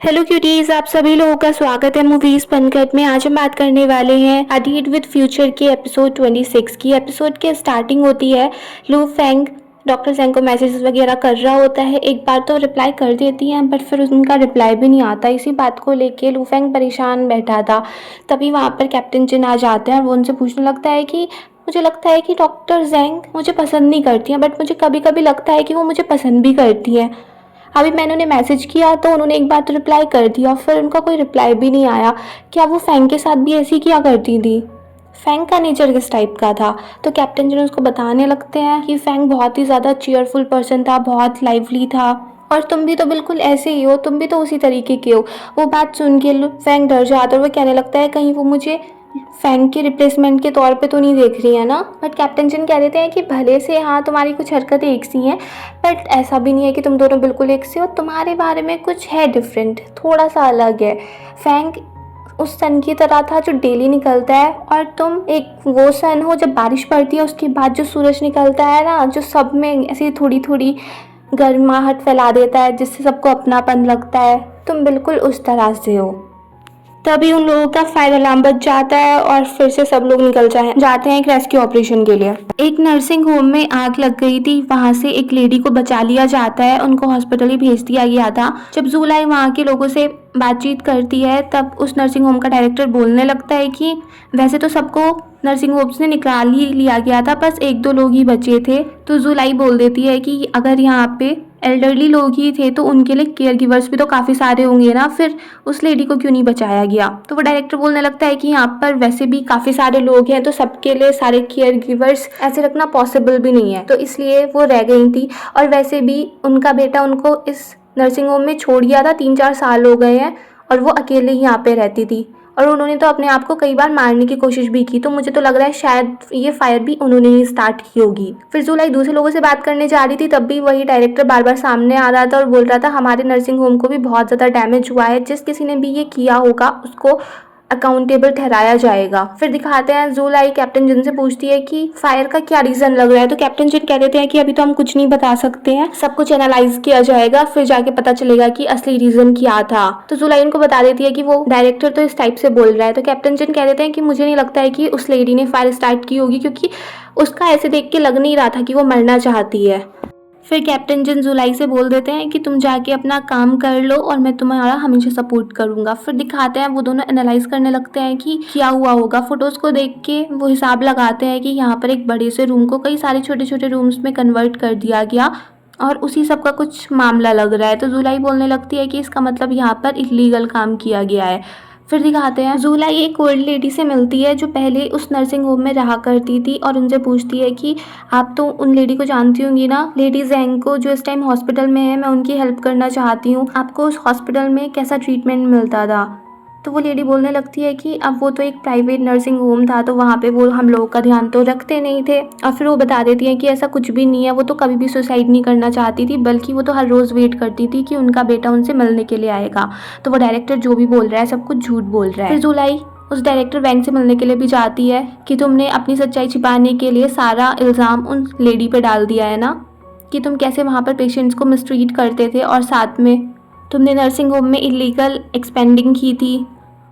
Hello cuties, आप सभी लोगों का स्वागत है मूवीज बनकट में। आज हम बात करने वाले हैं अ डेट विद फ्यूचर के एपिसोड 26 की। एपिसोड की स्टार्टिंग होती है, लू फेंग डॉक्टर जेंग को मैसेजेस वगैरह कर रहा होता है। एक बार तो रिप्लाई कर देती है बट फिर उनका रिप्लाई भी नहीं आता। इसी बात को लेके लू फेंग परेशान बैठा था। तभी वहाँ पर कैप्टन जिन आ जाते हैं और वो उनसे पूछने लगता है कि मुझे लगता है कि डॉक्टर जेंग मुझे पसंद नहीं करती हैं, बट मुझे कभी कभी लगता है कि वो मुझे पसंद भी करती हैं। अभी मैंने उन्हें मैसेज किया तो उन्होंने एक बार तो रिप्लाई कर दिया, फिर उनका कोई रिप्लाई भी नहीं आया। क्या वो फैंग के साथ भी ऐसे ही किया करती थी? फैंग का नेचर किस टाइप का था? तो कैप्टन जिन उसको बताने लगते हैं कि फैंग बहुत ही ज़्यादा चीयरफुल पर्सन था, बहुत लाइवली था, और तुम भी तो बिल्कुल ऐसे ही हो, तुम भी तो उसी तरीके के हो। वो बात सुन के फैंग डर जाता है और वो कहने लगता है कहीं वो मुझे फैंग के रिप्लेसमेंट के तौर पे तो नहीं देख रही है ना। बट कैप्टन जिन कह देते हैं कि भले से हाँ तुम्हारी कुछ हरकतें एक सी हैं, बट ऐसा भी नहीं है कि तुम दोनों बिल्कुल एक से हो। तुम्हारे बारे में कुछ है डिफरेंट, थोड़ा सा अलग है। फैंग उस सन की तरह था जो डेली निकलता है, और तुम एक वो सन हो जब बारिश पड़ती है उसके बाद जो सूरज निकलता है ना, जो सब में ऐसी थोड़ी थोड़ी गर्माहट फैला देता है जिससे सबको अपनापन लगता है। तुम बिल्कुल उस तरह से हो। तभी उन लोगों का फायर अलार्म बज जाता है और फिर से सब लोग निकल जाते हैं एक रेस्क्यू ऑपरेशन के लिए। एक नर्सिंग होम में आग लग गई थी, वहां से एक लेडी को बचा लिया जाता है, उनको हॉस्पिटल ही भेज दिया गया था। जब जूलाई वहां के लोगों से बातचीत करती है तब उस नर्सिंग होम का डायरेक्टर बोलने लगता है कि वैसे तो सबको नर्सिंग होम से निकाल ही लिया गया था, बस एक दो लोग ही बचे थे। तो जुलाई बोल देती है कि अगर यहाँ पे एल्डरली लोग ही थे तो उनके लिए केयर गिवर्स भी तो काफ़ी सारे होंगे ना, फिर उस लेडी को क्यों नहीं बचाया गया? तो वो डायरेक्टर बोलने लगता है कि यहाँ पर वैसे भी काफ़ी सारे लोग हैं तो सबके लिए सारे केयर गिवर्स ऐसे रखना पॉसिबल भी नहीं है, तो इसलिए वो रह गई थी। और वैसे भी उनका बेटा उनको इस नर्सिंग होम में छोड़ गया था, 3-4 साल हो गए हैं, और वो अकेले ही यहाँ पे रहती थी। और उन्होंने तो अपने आप को कई बार मारने की कोशिश भी की, तो मुझे तो लग रहा है शायद ये फायर भी उन्होंने ही स्टार्ट की होगी। फिर जुलाई दूसरे लोगों से बात करने जा रही थी, तब भी वही डायरेक्टर बार बार सामने आ रहा था और बोल रहा था हमारे नर्सिंग होम को भी बहुत ज़्यादा डैमेज हुआ है, जिस किसी ने भी ये किया होगा उसको अकाउंटेबल ठहराया जाएगा। फिर दिखाते हैं जुलाई कैप्टन जिन से पूछती है कि फायर का क्या रीजन लग रहा है। तो कैप्टन जिन कह देते हैं कि अभी तो हम कुछ नहीं बता सकते हैं, सब कुछ एनालाइज किया जाएगा, फिर जाके पता चलेगा कि असली रीजन क्या था। तो जुलाई उनको बता देती है कि वो डायरेक्टर तो इस टाइप से बोल रहा है। तो कैप्टन जिन कह देते हैं कि मुझे नहीं लगता है कि उस लेडी ने फायर स्टार्ट की होगी, क्योंकि उसका ऐसे देख के लग नहीं रहा था कि वो मरना चाहती है। फिर कैप्टन जिन जुलाई से बोल देते हैं कि तुम जाके अपना काम कर लो और मैं तुम्हारा हमेशा सपोर्ट करूंगा। फिर दिखाते हैं वो दोनों एनालाइज करने लगते हैं कि क्या हुआ होगा। फोटोज को देख के वो हिसाब लगाते हैं कि यहाँ पर एक बड़े से रूम को कई सारे छोटे छोटे रूम्स में कन्वर्ट कर दिया गया और उसी सब का कुछ मामला लग रहा है। तो जुलाई बोलने लगती है कि इसका मतलब यहाँ पर इलीगल काम किया गया है। फिर दिखाते हैं जुलाई एक ओल्ड लेडी से मिलती है जो पहले उस नर्सिंग होम में रहा करती थी, और उनसे पूछती है कि आप तो उन लेडी को जानती होंगी ना, लेडी जेंग को, जो इस टाइम हॉस्पिटल में है। मैं उनकी हेल्प करना चाहती हूँ, आपको उस हॉस्पिटल में कैसा ट्रीटमेंट मिलता था? तो वो लेडी बोलने लगती है कि अब वो तो एक प्राइवेट नर्सिंग होम था तो वहाँ पे वो हम लोगों का ध्यान तो रखते नहीं थे। और फिर वो बता देती है कि ऐसा कुछ भी नहीं है, वो तो कभी भी सुसाइड नहीं करना चाहती थी, बल्कि वो तो हर रोज़ वेट करती थी कि उनका बेटा उनसे मिलने के लिए आएगा। तो वो डायरेक्टर जो भी बोल रहा है सब कुछ झूठ बोल रहा है। फिर जुलाई उस डायरेक्टर वैंग से मिलने के लिए भी जाती है कि तुमने अपनी सच्चाई छिपाने के लिए सारा इल्ज़ाम उन लेडी पे डाल दिया है ना, कि तुम कैसे वहाँ पर पेशेंट्स को मिसट्रीट करते थे, और साथ में तुमने नर्सिंग होम में इलीगल एक्सपेंडिंग की थी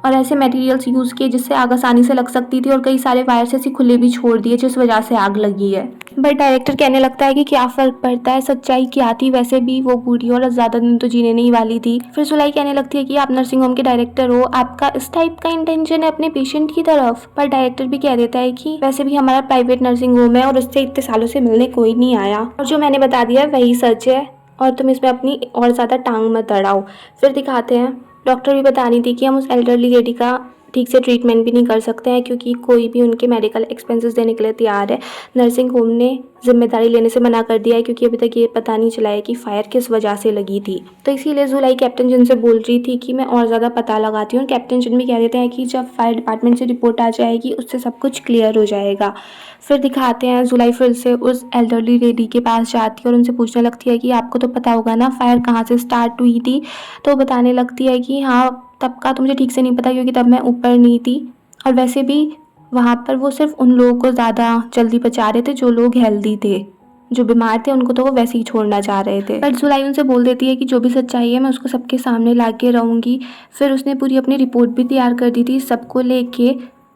और ऐसे मटेरियल्स यूज़ किए जिससे आग आसानी से लग सकती थी, और कई सारे वायर्स ऐसे खुले भी छोड़ दिए जिस वजह से आग लगी है। बट डायरेक्टर कहने लगता है कि क्या फ़र्क पड़ता है, सच्चाई क्या थी, वैसे भी वो बूढ़ी और ज़्यादा दिन तो जीने नहीं वाली थी। फिर जुलाई कहने लगती है कि आप नर्सिंग होम के डायरेक्टर हो, आपका इस टाइप का इंटेंशन है अपने पेशेंट की तरफ। पर डायरेक्टर भी कह देता है कि वैसे भी हमारा प्राइवेट नर्सिंग होम है और उससे इतने सालों से मिलने कोई नहीं आया, और जो मैंने बता दिया वही सच है, और तुम इसमें अपनी और ज़्यादा टांग मत अड़ाओ। फिर दिखाते हैं डॉक्टर भी बता रही थी कि हम उस एल्डरली लेडी का ठीक से ट्रीटमेंट भी नहीं कर सकते हैं, क्योंकि कोई भी उनके मेडिकल एक्सपेंसेस देने के लिए तैयार है। नर्सिंग होम ने जिम्मेदारी लेने से मना कर दिया है, क्योंकि अभी तक ये पता नहीं चला है कि फायर किस वजह से लगी थी। तो इसीलिए जुलाई कैप्टन जिन से बोल रही थी कि मैं और ज़्यादा पता लगाती हूँ। कैप्टन जिन भी कह देते हैं कि जब फायर डिपार्टमेंट से रिपोर्ट आ जाएगी उससे सब कुछ क्लियर हो जाएगा। फिर दिखाते हैं जुलाई फिर से उस एल्डरली लेडी के पास जाती है और उनसे पूछने लगती है कि आपको तो पता होगा ना फायर कहाँ से स्टार्ट हुई थी। तो बताने लगती है कि हाँ, तब का तो मुझे ठीक से नहीं पता, क्योंकि तब मैं ऊपर नहीं थी, और वैसे भी वहाँ पर वो सिर्फ उन लोगों को ज़्यादा जल्दी बचा रहे थे जो लोग हेल्दी थे, जो बीमार थे उनको तो वो वैसे ही छोड़ना चाह रहे थे। बट जुलाई उनसे बोल देती है कि जो भी सच्चाई है मैं उसको सबके सामने ला के रहूँगी। फिर उसने पूरी अपनी रिपोर्ट भी तैयार कर दी थी सबको लेके।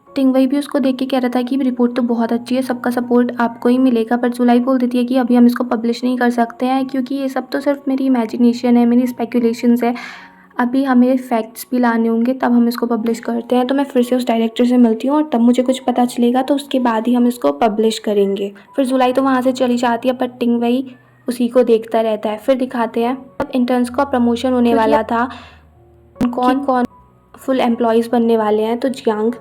टिंगवई भी उसको देख के कह रहा था कि रिपोर्ट तो बहुत अच्छी है, सबका सपोर्ट आपको ही मिलेगा। बट जुलाई बोल देती है कि अभी हम इसको पब्लिश नहीं कर सकते हैं क्योंकि ये सब तो सिर्फ मेरी इमेजिनेशन है, मेरी स्पेकुलेशंस है। अभी हमें फैक्ट्स भी लाने होंगे तब हम इसको पब्लिश करते हैं। तो मैं फिर से उस डायरेक्टर से मिलती हूँ और तब मुझे कुछ पता चलेगा तो उसके बाद ही हम इसको पब्लिश करेंगे। फिर जुलाई तो वहाँ से चली जाती है बट टिंगवई उसी को देखता रहता है। फिर दिखाते हैं अब इंटर्न्स का प्रमोशन होने वाला था, कौन कौन फुल एम्प्लॉयज़ बनने वाले हैं। तो जियांग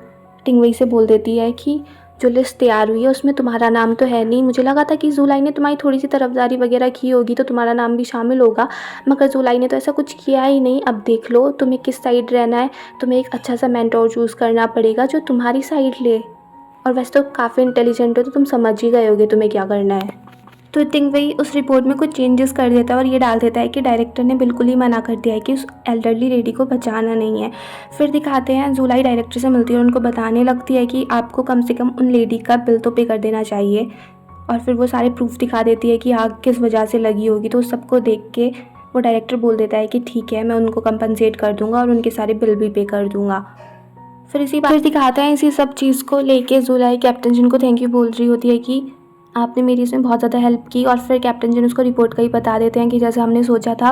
टिंगवई से बोल देती है कि जो लिस्ट तैयार हुई है उसमें तुम्हारा नाम तो है नहीं। मुझे लगा था कि जुलाई ने तुम्हारी थोड़ी सी तरफदारी वगैरह की होगी तो तुम्हारा नाम भी शामिल होगा, मगर जुलाई ने तो ऐसा कुछ किया ही नहीं। अब देख लो तुम्हें किस साइड रहना है, तुम्हें एक अच्छा सा मेंटोर चूज़ करना पड़ेगा जो तुम्हारी साइड ले। और वैसे तो काफ़ी इंटेलिजेंट हो तो तुम समझ ही गए होगे तुम्हें क्या करना है। तो टिंगवई उस रिपोर्ट में कुछ चेंजेस कर देता है और ये डाल देता है कि डायरेक्टर ने बिल्कुल ही मना कर दिया है कि उस एल्डरली लेडी को बचाना नहीं है। फिर दिखाते हैं जुलाई डायरेक्टर से मिलती है और उनको बताने लगती है कि आपको कम से कम उन लेडी का बिल तो पे कर देना चाहिए। और फिर वो सारे प्रूफ दिखा देती है कि आग किस वजह से लगी होगी। तो सबको देख के वो डायरेक्टर बोल देता है कि ठीक है मैं उनको कंपनसेट कर दूंगा और उनके सारे बिल भी पे कर दूंगा। फिर दिखाता है इसी सब चीज़ को लेके जुलाई कैप्टन जिन को थैंक यू बोल रही होती है कि आपने मेरी इसमें बहुत ज़्यादा हेल्प की। और फिर कैप्टन जिन उसको रिपोर्ट का ही बता देते हैं कि जैसे हमने सोचा था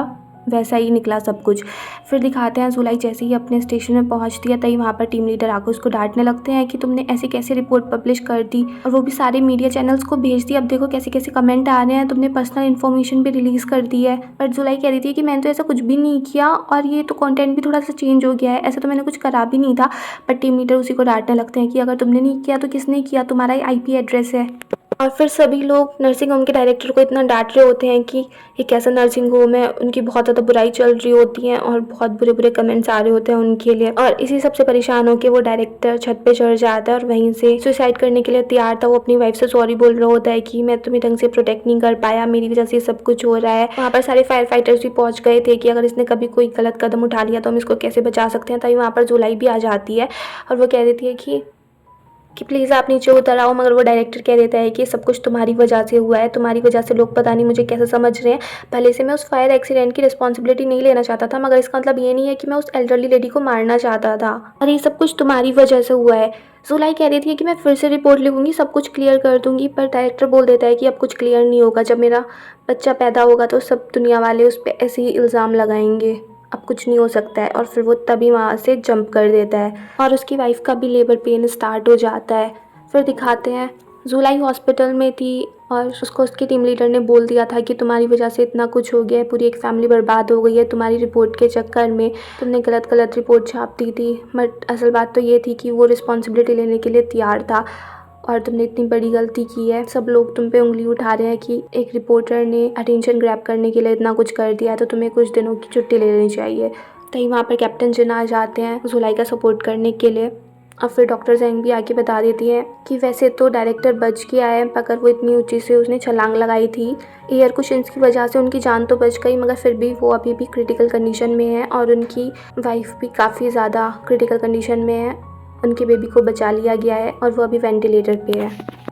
वैसा ही निकला सब कुछ। फिर दिखाते हैं जुलाई जैसे ही अपने स्टेशन में पहुंचती है तभी वहाँ पर टीम लीडर आकर उसको डांटने लगते हैं कि तुमने ऐसी कैसे रिपोर्ट पब्लिश कर दी और वो भी सारे मीडिया चैनल्स को भेज दी। अब देखो कैसे कैसे कमेंट आ रहे हैं, तुमने पर्सनल इन्फॉर्मेशन भी रिलीज़ कर दी है। पर जुलाई कह रही थी कि मैंने तो ऐसा कुछ भी नहीं किया और ये तो कंटेंट भी थोड़ा सा चेंज हो गया है, ऐसा तो मैंने कुछ करा भी नहीं था। पर टीम लीडर उसी को डांटने लगते हैं कि अगर तुमने नहीं किया तो किसने किया, तुम्हारा ही IP एड्रेस है। और फिर सभी लोग नर्सिंग होम के डायरेक्टर को इतना डांट रहे होते हैं कि ये कैसा नर्सिंग होम है, उनकी बहुत ज़्यादा बुराई चल रही होती है और बहुत बुरे बुरे कमेंट्स आ रहे होते हैं उनके लिए। और इसी सबसे परेशान होकर वो डायरेक्टर छत पे चढ़ जाता है और वहीं से सुसाइड करने के लिए तैयार था। वो अपनी वाइफ से सॉरी बोल रहा होता है कि मैं तुम्हें ढंग से प्रोटेक्ट नहीं कर पाया, मेरी वजह से सब कुछ हो रहा है। वहाँ पर सारे फायर फाइटर्स भी पहुँच गए थे कि अगर इसने कभी कोई गलत कदम उठा लिया तो हम इसको कैसे बचा सकते हैं। तभी वहाँ पर जुलाई भी आ जाती है और वो कह देती है कि प्लीज़ आप नीचे उतर आओ। मगर वो डायरेक्टर कह देता है कि सब कुछ तुम्हारी वजह से हुआ है, तुम्हारी वजह से लोग पता नहीं मुझे कैसे समझ रहे हैं। पहले से मैं उस फायर एक्सीडेंट की रिस्पॉन्सिबिलिटी नहीं लेना चाहता था, मगर इसका मतलब ये नहीं है कि मैं उस एल्डरली लेडी को मारना चाहता था और ये सब कुछ तुम्हारी वजह से हुआ है। जुलाई कह देती है कि मैं फिर से रिपोर्ट लिखूंगी, सब कुछ क्लियर कर दूंगी। पर डायरेक्टर बोल देता है कि अब कुछ क्लियर नहीं होगा, जब मेरा बच्चा पैदा होगा तो सब दुनिया वाले उस पर ऐसे ही इल्ज़ाम लगाएंगे, अब कुछ नहीं हो सकता है। और फिर वो तभी वहाँ से जंप कर देता है और उसकी वाइफ का भी लेबर पेन स्टार्ट हो जाता है। फिर दिखाते हैं जुलाई हॉस्पिटल में थी और उसको उसकी टीम लीडर ने बोल दिया था कि तुम्हारी वजह से इतना कुछ हो गया है, पूरी एक फैमिली बर्बाद हो गई है तुम्हारी रिपोर्ट के चक्कर में, तुमने गलत रिपोर्ट छाप दी थी। बट असल बात तो ये थी कि वो रिस्पॉन्सिबिलिटी लेने के लिए तैयार था और तुमने इतनी बड़ी गलती की है। सब लोग तुम पे उंगली उठा रहे हैं कि एक रिपोर्टर ने अटेंशन ग्रैब करने के लिए इतना कुछ कर दिया है तो तुम्हें कुछ दिनों की छुट्टी ले लेनी चाहिए। तभी वहाँ पर कैप्टन जिन आ जाते हैं जुलाई का सपोर्ट करने के लिए। और फिर डॉक्टर जेंग भी आके बता देती है कि वैसे तो डायरेक्टर बच गया है, मगर वो इतनी ऊंची से उसने छलांग लगाई थी, एयर कुशन्स की वजह से उनकी जान तो बच गई, मगर फिर भी वो अभी भी क्रिटिकल कंडीशन में है और उनकी वाइफ भी काफ़ी ज़्यादा क्रिटिकल कंडीशन में है। उनके बेबी को बचा लिया गया है और वो अभी वेंटिलेटर पे है।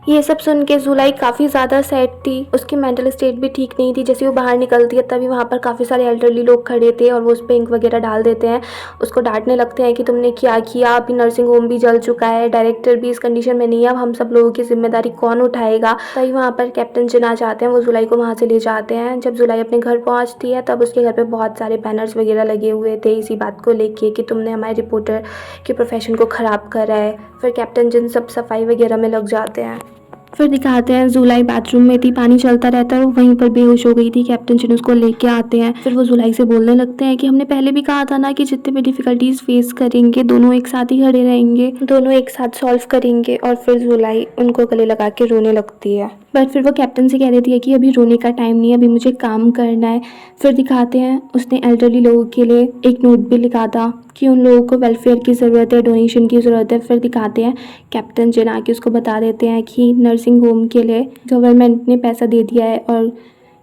ये सब सुन के जुलाई काफ़ी ज़्यादा सैड थी, उसकी मेंटल स्टेट भी ठीक नहीं थी। जैसे वो बाहर निकलती है तभी वहाँ पर काफ़ी सारे एल्डरली लोग खड़े थे और वो उस पर इंक वगैरह डाल देते हैं, उसको डांटने लगते हैं कि तुमने क्या किया, अभी नर्सिंग होम भी जल चुका है, डायरेक्टर भी इस कंडीशन में नहीं है, अब हम सब लोगों की जिम्मेदारी कौन उठाएगा। तभी वहाँ पर कैप्टन जिन आ जाते हैं, वो जुलाई को वहाँ से ले जाते हैं। जब जुलाई अपने घर पहुँचती है तब उसके घर पर बहुत सारे बैनर्स वगैरह लगे हुए थे इसी बात को लेके कि तुमने हमारे रिपोर्टर के प्रोफेशन को ख़राब करा है। फिर कैप्टन जिन सब सफाई वगैरह में लग जाते हैं। फिर दिखाते हैं जुलाई बाथरूम में थी, पानी चलता रहता है, वो वहीं पर बेहोश हो गई थी। कैप्टन जिन उसको लेके आते हैं। फिर वो जुलाई से बोलने लगते हैं कि हमने पहले भी कहा था ना कि जितने भी डिफिकल्टीज फेस करेंगे दोनों एक साथ ही खड़े रहेंगे, दोनों एक साथ सॉल्व करेंगे। और फिर जुलाई उनको गले लगा के रोने लगती है। बट फिर वो कैप्टन से कह देती है कि अभी रोने का टाइम नहीं है, अभी मुझे काम करना है। फिर दिखाते हैं उसने एल्डरली लोगों के लिए एक नोट भी लिखा था कि उन लोगों को वेलफेयर की ज़रूरत है, डोनेशन की ज़रूरत है। फिर दिखाते हैं कैप्टन जिन आके उसको बता देते हैं कि नर्सिंग होम के लिए गवर्नमेंट ने पैसा दे दिया है और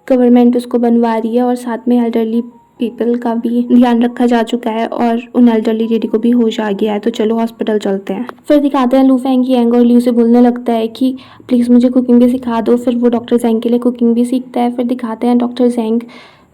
गवर्नमेंट उसको बनवा रही है और साथ में एल्डरली पीपल का भी ध्यान रखा जा चुका है और उन एल्डरली लेडी को भी होश आ गया है, तो चलो हॉस्पिटल चलते हैं। फिर दिखाते हैं लू फेंग की एंग और ल्यू से बोलने लगता है कि प्लीज़ मुझे कुकिंग भी सिखा दो। फिर वो डॉक्टर जेंग के लिए कुकिंग भी सीखता है। फिर दिखाते हैं डॉक्टर जेंग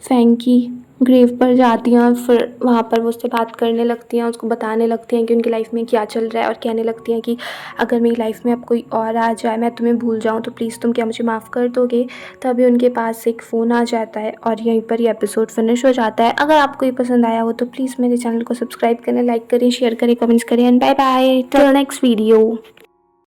फेंग की ग्रेव पर जाती हैं और फिर वहाँ पर वो उससे बात करने लगती हैं, उसको बताने लगती हैं कि उनकी लाइफ में क्या चल रहा है और कहने लगती हैं कि अगर मेरी लाइफ में अब कोई और आ जाए, मैं तुम्हें भूल जाऊँ, तो प्लीज़ तुम क्या मुझे माफ़ कर दोगे। तभी उनके पास एक फ़ोन आ जाता है और यहीं पर ये एपिसोड फिनिश हो जाता है। अगर आपको ये पसंद आया हो तो प्लीज़ मेरे चैनल को सब्सक्राइब करें, लाइक करें, शेयर करें, कमेंट्स करें and bye bye till next video.